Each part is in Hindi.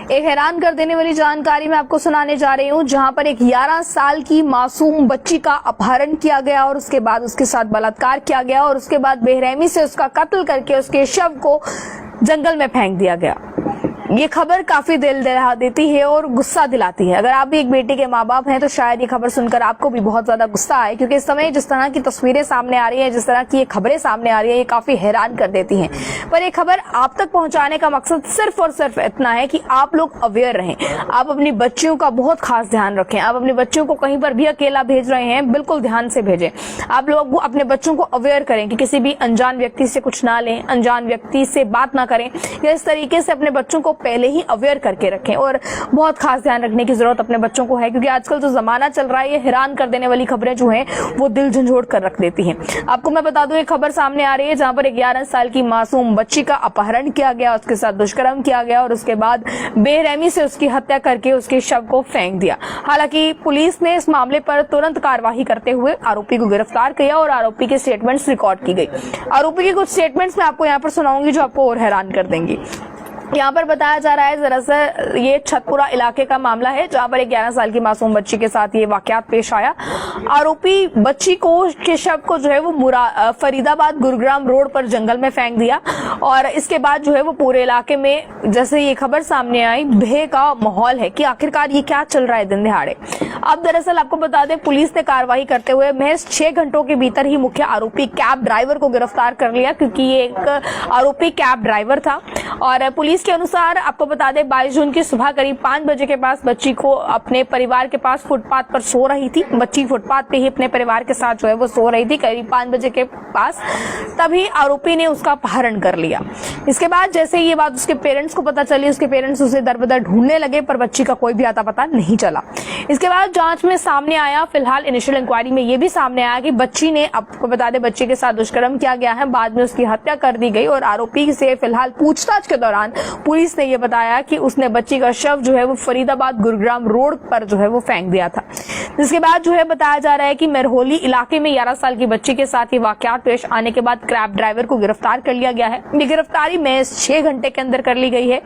एक हैरान कर देने वाली जानकारी मैं आपको सुनाने जा रही हूं, जहां पर एक 11 साल की मासूम बच्ची का अपहरण किया गया और उसके बाद उसके साथ बलात्कार किया गया और उसके बाद बेरहमी से उसका कत्ल करके उसके शव को जंगल में फेंक दिया गया। ये खबर काफी दिल दहला देती है और गुस्सा दिलाती है। अगर आप भी एक बेटी के माँ बाप हैं तो शायद ये खबर सुनकर आपको भी बहुत ज्यादा गुस्सा आए, क्योंकि इस समय जिस तरह की तस्वीरें सामने आ रही हैं, जिस तरह की ये खबरें सामने आ रही है, ये काफी हैरान कर देती हैं। पर ये खबर आप तक पहुंचाने का मकसद सिर्फ और सिर्फ इतना है कि आप लोग अवेयर रहें, आप अपनी बच्चियों का बहुत खास ध्यान रखें। आप अपने बच्चों को कहीं पर भी अकेला भेज रहे हैं, बिल्कुल ध्यान से भेजें। आप लोग अपने बच्चों को अवेयर करें कि किसी भी अनजान व्यक्ति से कुछ ना लें, अनजान व्यक्ति से बात ना करें, या इस तरीके से अपने बच्चों को पहले ही अवेयर करके रखें। और बहुत खास ध्यान रखने की जरूरत अपने बच्चों को है, क्योंकि आजकल जो जमाना चल रहा है, ये हैरान कर देने वाली खबरें जो हैं वो दिल झंझोड़ कर रख देती हैं। आपको मैं बता दूं, एक खबर सामने आ रही है जहां पर 11 साल की मासूम बच्ची का अपहरण किया गया, उसके साथ दुष्कर्म किया गया और उसके बाद बेरहमी से उसकी हत्या करके उसके शव को फेंक दिया। हालांकि पुलिस ने इस मामले पर तुरंत कार्रवाई करते हुए आरोपी को गिरफ्तार किया और आरोपी के स्टेटमेंट्स रिकॉर्ड की गई। आरोपी के कुछ स्टेटमेंट्स मैं आपको यहाँ पर सुनाऊंगी जो आपको और हैरान कर देंगी। यहाँ पर बताया जा रहा है, दरअसल ये छतपुरा इलाके का मामला है जहाँ पर एक 11 साल की मासूम बच्ची के साथ ये वाकयात पेश आया। आरोपी बच्ची के शव को जो है वो फरीदाबाद गुरुग्राम रोड पर जंगल में फेंक दिया और इसके बाद जो है वो पूरे इलाके में, जैसे ये खबर सामने आई, भय का माहौल है कि आखिरकार ये क्या चल रहा है दिन दिहाड़े। अब दरअसल आपको बता दें, पुलिस ने कार्रवाई करते हुए महज 6 घंटों के भीतर ही मुख्य आरोपी कैब ड्राइवर को गिरफ्तार कर लिया, क्योंकि ये एक आरोपी कैब ड्राइवर था। और पुलिस के अनुसार आपको बता दें, 22 जून की सुबह करीब 5 बजे के पास बच्ची को अपने परिवार के पास फुटपाथ पर सो रही थी। बच्ची फुटपाथ पे ही अपने परिवार के साथ जो है वो सो रही थी करीब 5 बजे के पास, तभी आरोपी ने उसका अपहरण कर लिया। इसके बाद जैसे ये बात उसके पेरेंट्स को पता चली, उसके पेरेंट्स उसे दर बदर ढूंढने लगे, पर बच्ची का कोई भी आता पता नहीं चला। इसके बाद जांच में सामने आया, फिलहाल इनिशियल इंक्वायरी में ये भी सामने आया कि बच्ची ने, आपको बता दें, बच्ची के साथ दुष्कर्म किया गया है, बाद में उसकी हत्या कर दी गई और आरोपी से फिलहाल पूछताछ के दौरान पुलिस ने यह बताया कि उसने बच्ची का शव जो है वो फरीदाबाद गुरुग्राम रोड पर जो है वो फेंक दिया था। जिसके बाद जो है बताया जा रहा है कि मेरहोली इलाके में 11 साल की बच्ची के साथ ये वाकयात पेश आने के बाद कैब ड्राइवर को गिरफ्तार कर लिया गया है। ये गिरफ्तारी में 6 घंटे के अंदर कर ली गई है।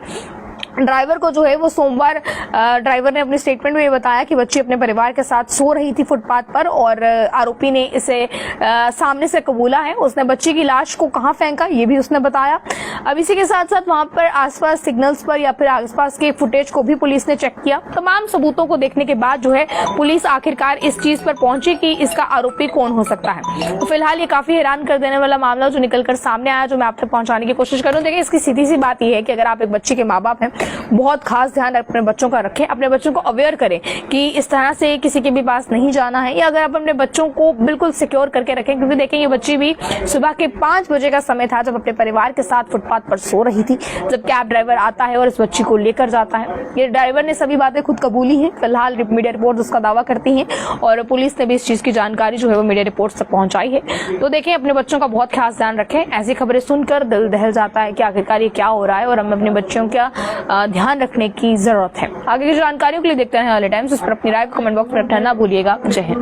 ड्राइवर को जो है वो सोमवार, ड्राइवर ने अपने स्टेटमेंट में ये बताया कि बच्ची अपने परिवार के साथ सो रही थी फुटपाथ पर और आरोपी ने इसे सामने से कबूला है। उसने बच्ची की लाश को कहां फेंका ये भी उसने बताया। अब इसी के साथ साथ वहां पर आसपास सिग्नल्स पर या फिर आसपास के फुटेज को भी पुलिस ने चेक किया। तमाम सबूतों को देखने के बाद जो है पुलिस आखिरकार इस चीज पर पहुंची कि इसका आरोपी कौन हो सकता है। तो फिलहाल ये काफी हैरान कर देने वाला मामला जो निकलकर सामने आया, जो मैं आप तक पहुंचाने की कोशिश करूं। देखिए, इसकी सीधी सी बात यह है कि अगर आप एक बच्ची के माँ बाप हैं, बहुत खास ध्यान अपने बच्चों का रखें, अपने बच्चों को अवेयर करें कि इस तरह से किसी के भी पास नहीं जाना है, या अगर आप अपने बच्चों को बिल्कुल सिक्योर करके रखें, क्योंकि देखें ये बच्ची भी सुबह के 5 बजे का समय था जब अपने परिवार के साथ फुटपाथ पर सो रही थी, जब कैब ड्राइवर आता है और इस बच्ची को लेकर जाता है। ये ड्राइवर ने सभी बातें खुद कबूली हैं। फिलहाल मीडिया रिपोर्ट उसका दावा करती हैं और पुलिस ने भी इस चीज की जानकारी जो है वो मीडिया रिपोर्ट तक पहुंचाई है। तो देखें, अपने बच्चों का बहुत खास ध्यान रखें। ऐसी खबरें सुनकर दिल दहल जाता है कि आखिरकार ये क्या हो रहा है और हमें अपने बच्चों का ध्यान रखने की जरूरत है। आगे की जानकारियों के लिए देखते हैं ऑल टाइम्स। उस पर अपनी राय को कमेंट बॉक्स में रखना ना भूलिएगा। जय हिंद।